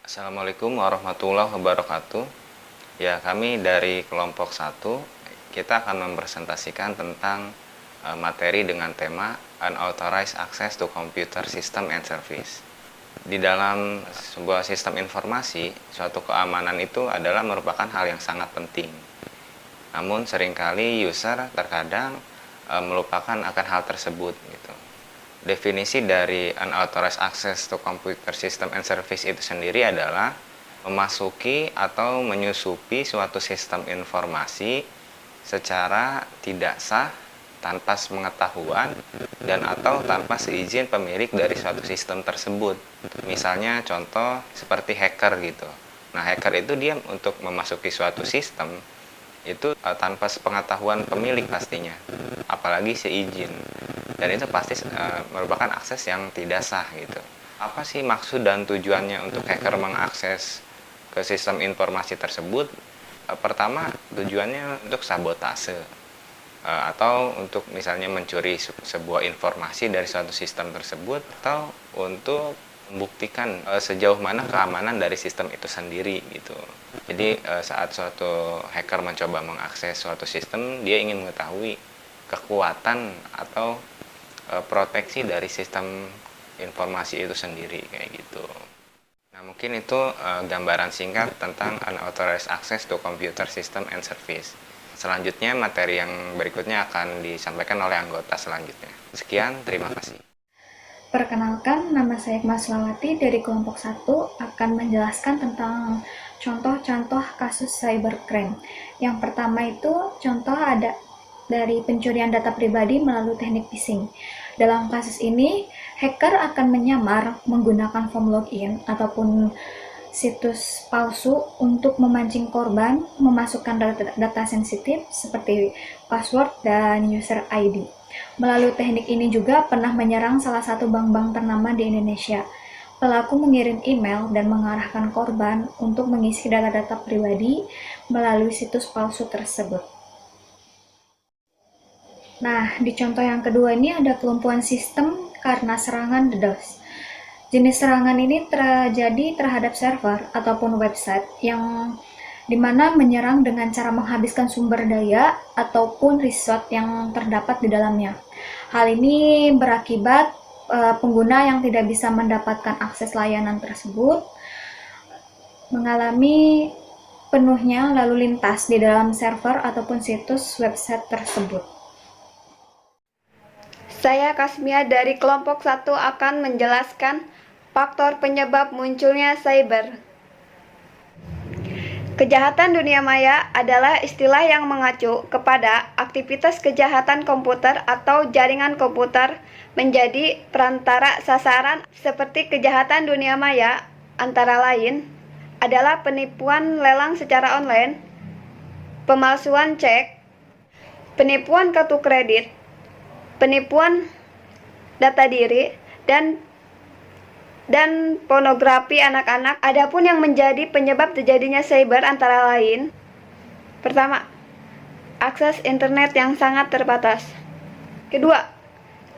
Assalamualaikum warahmatullahi wabarakatuh. Ya, kami dari kelompok 1, kita akan mempresentasikan tentang materi dengan tema Unauthorized Access to Computer System and Service. Di dalam sebuah sistem informasi, suatu keamanan itu adalah merupakan hal yang sangat penting. Namun seringkali user terkadang melupakan akan hal tersebut gitu. Definisi dari unauthorized access to computer system and service itu sendiri adalah memasuki atau menyusupi suatu sistem informasi secara tidak sah, tanpa sepengetahuan dan atau tanpa seizin pemilik dari suatu sistem tersebut. Misalnya contoh seperti hacker gitu. Nah, hacker itu dia untuk memasuki suatu sistem itu tanpa sepengetahuan pemilik pastinya, apalagi seizin. Dan itu pasti merupakan akses yang tidak sah gitu. Apa sih maksud dan tujuannya untuk hacker mengakses ke sistem informasi tersebut? Pertama, tujuannya untuk sabotase atau untuk misalnya mencuri sebuah informasi dari suatu sistem tersebut, atau untuk membuktikan sejauh mana keamanan dari sistem itu sendiri gitu. Jadi saat suatu hacker mencoba mengakses suatu sistem, dia ingin mengetahui kekuatan atau proteksi dari sistem informasi itu sendiri kayak gitu. Nah, mungkin itu gambaran singkat tentang unauthorized access to computer system and service. Selanjutnya materi yang berikutnya akan disampaikan oleh anggota selanjutnya. Sekian, terima kasih. Perkenalkan, nama saya Maslawati dari kelompok 1 akan menjelaskan tentang contoh-contoh kasus cybercrime. Yang pertama itu contoh ada dari pencurian data pribadi melalui teknik phishing. Dalam kasus ini, hacker akan menyamar menggunakan form login ataupun situs palsu untuk memancing korban memasukkan data sensitif seperti password dan user ID. Melalui teknik ini juga pernah menyerang salah satu bank-bank ternama di Indonesia. Pelaku mengirim email dan mengarahkan korban untuk mengisi data-data pribadi melalui situs palsu tersebut. Nah, di contoh yang kedua ini ada kelumpuhan sistem karena serangan DDoS. Jenis serangan ini terjadi terhadap server ataupun website yang dimana menyerang dengan cara menghabiskan sumber daya ataupun resource yang terdapat di dalamnya. Hal ini berakibat pengguna yang tidak bisa mendapatkan akses layanan tersebut mengalami penuhnya lalu lintas di dalam server ataupun situs website tersebut. Saya Kasmia dari kelompok 1 akan menjelaskan faktor penyebab munculnya cyber. Kejahatan dunia maya adalah istilah yang mengacu kepada aktivitas kejahatan komputer atau jaringan komputer menjadi perantara sasaran. Seperti kejahatan dunia maya antara lain adalah penipuan lelang secara online, pemalsuan cek, penipuan kartu kredit, penipuan data diri, dan pornografi anak-anak. Adapun yang menjadi penyebab terjadinya cyber antara lain: pertama, akses internet yang sangat terbatas. Kedua,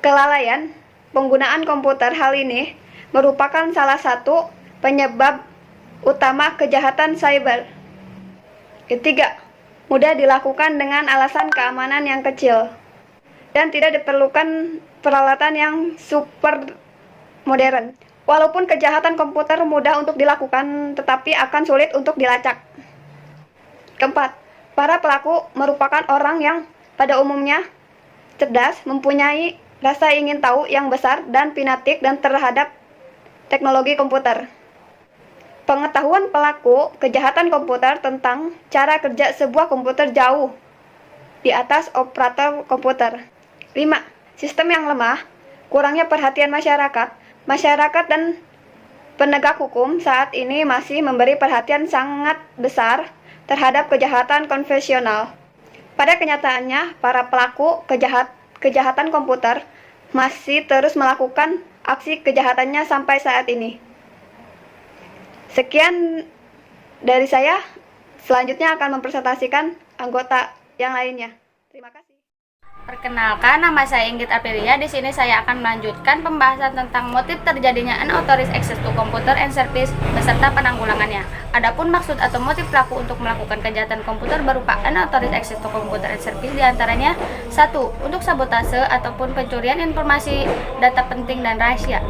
kelalaian penggunaan komputer. Hal ini merupakan salah satu penyebab utama kejahatan cyber. Ketiga, mudah dilakukan dengan alasan keamanan yang kecil dan tidak diperlukan peralatan yang super modern. Walaupun kejahatan komputer mudah untuk dilakukan, tetapi akan sulit untuk dilacak. Keempat, para pelaku merupakan orang yang pada umumnya cerdas, mempunyai rasa ingin tahu yang besar dan fanatik dan terhadap teknologi komputer. Pengetahuan pelaku kejahatan komputer tentang cara kerja sebuah komputer jauh di atas operator komputer. 5. Sistem yang lemah, kurangnya perhatian masyarakat. Masyarakat dan penegak hukum saat ini masih memberi perhatian sangat besar terhadap kejahatan konvensional. Pada kenyataannya, para pelaku kejahatan komputer masih terus melakukan aksi kejahatannya sampai saat ini. Sekian dari saya. Selanjutnya akan mempresentasikan anggota yang lainnya. Terima kasih. Perkenalkan, nama saya Inggit Aprilia. Di sini saya akan melanjutkan pembahasan tentang motif terjadinya unauthorized access to computer and service beserta penanggulangannya. Adapun maksud atau motif pelaku untuk melakukan kejahatan komputer berupa unauthorized access to computer and service diantaranya: 1. Untuk sabotase ataupun pencurian informasi data penting dan rahasia.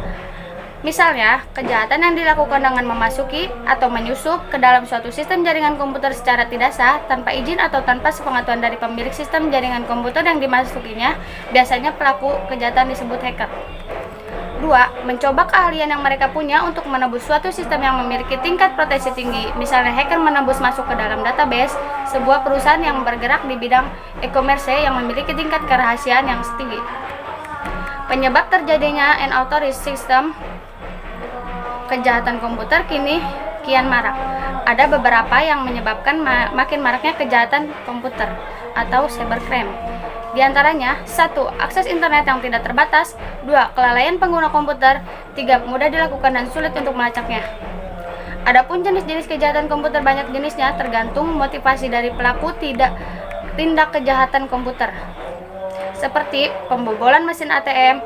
Misalnya, kejahatan yang dilakukan dengan memasuki atau menyusup ke dalam suatu sistem jaringan komputer secara tidak sah, tanpa izin atau tanpa sepengetahuan dari pemilik sistem jaringan komputer yang dimasukinya, biasanya pelaku kejahatan disebut hacker. 2. Mencoba keahlian yang mereka punya untuk menembus suatu sistem yang memiliki tingkat proteksi tinggi. Misalnya, hacker menembus masuk ke dalam database sebuah perusahaan yang bergerak di bidang e-commerce yang memiliki tingkat kerahasiaan yang tinggi. Penyebab terjadinya unauthorized system kejahatan komputer kian marak. Ada beberapa yang menyebabkan makin maraknya kejahatan komputer atau cybercrime. Di antaranya: 1. Akses internet yang tidak terbatas. 2. Kelalaian pengguna komputer. 3. Mudah dilakukan dan sulit untuk melacaknya. Adapun jenis-jenis kejahatan komputer banyak jenisnya, tergantung motivasi dari pelaku tindak kejahatan komputer. Seperti pembobolan mesin ATM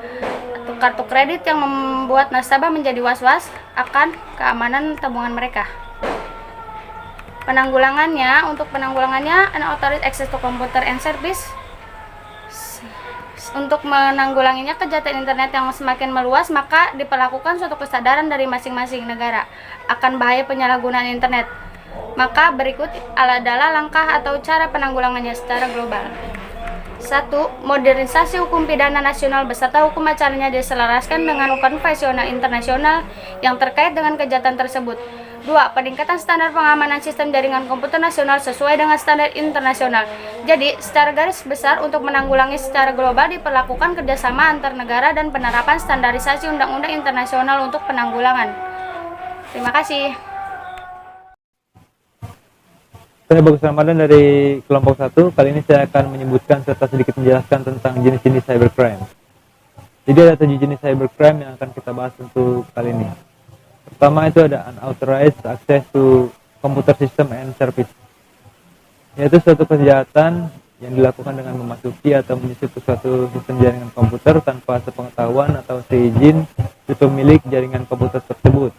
atau kartu kredit yang membuat nasabah menjadi was-was akan keamanan tabungan mereka. Untuk penanggulangannya, unauthorized access to computer and service. Untuk menanggulanginya kejahatan internet yang semakin meluas, maka diperlakukan suatu kesadaran dari masing-masing negara akan bahaya penyalahgunaan internet. Maka berikut adalah langkah atau cara penanggulangannya secara global. 1. Modernisasi hukum pidana nasional beserta hukum acaranya diselaraskan dengan konvensional internasional yang terkait dengan kejahatan tersebut. 2. Peningkatan standar pengamanan sistem jaringan komputer nasional sesuai dengan standar internasional. Jadi, secara garis besar untuk menanggulangi secara global diperlakukan kerjasama antar negara dan penerapan standarisasi undang-undang internasional untuk penanggulangan. Terima kasih. Saya Bagus Ramadan dari kelompok 1. Kali ini saya akan menyebutkan serta sedikit menjelaskan tentang jenis-jenis cybercrime. Jadi ada 7 jenis cybercrime yang akan kita bahas untuk kali ini. Pertama itu ada unauthorized access to computer system and service, yaitu suatu kejahatan yang dilakukan dengan memasuki atau menyusup ke suatu sistem jaringan komputer tanpa sepengetahuan atau seizin si pemilik jaringan komputer tersebut.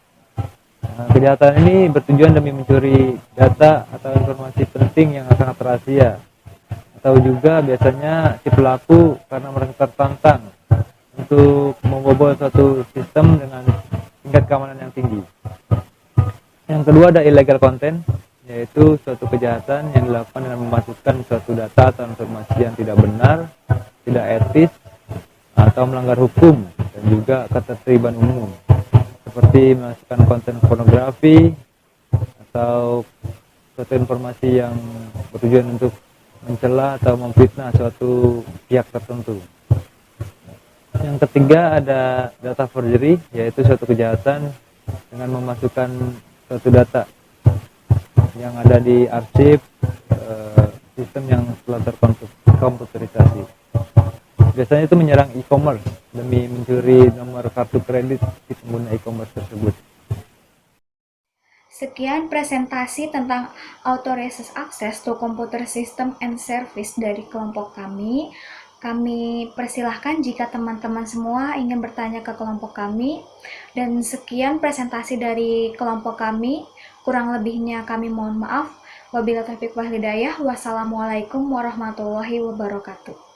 Kejahatan ini bertujuan demi mencuri data atau informasi penting yang sangat rahasia, atau juga biasanya si pelaku karena merasa tertantang untuk membobol suatu sistem dengan tingkat keamanan yang tinggi. Yang kedua ada illegal content, yaitu suatu kejahatan yang dilakukan dengan memasukkan suatu data atau informasi yang tidak benar, tidak etis, atau melanggar hukum dan juga ketertiban umum, seperti memasukkan konten pornografi atau suatu informasi yang bertujuan untuk mencela atau memfitnah suatu pihak tertentu. Yang ketiga ada data forgery, yaitu suatu kejahatan dengan memasukkan suatu data yang ada di arsip sistem yang telah terkomputerisasi. Biasanya itu menyerang e-commerce demi mencuri nomor kartu kredit di pengguna e-commerce tersebut. Sekian presentasi tentang Authorized Access to Computer System and Service dari kelompok kami. Kami persilahkan jika teman-teman semua ingin bertanya ke kelompok kami. Dan sekian presentasi dari kelompok kami. Kurang lebihnya kami mohon maaf. Wabillahi taufiq wal hidayah. Wassalamualaikum warahmatullahi wabarakatuh.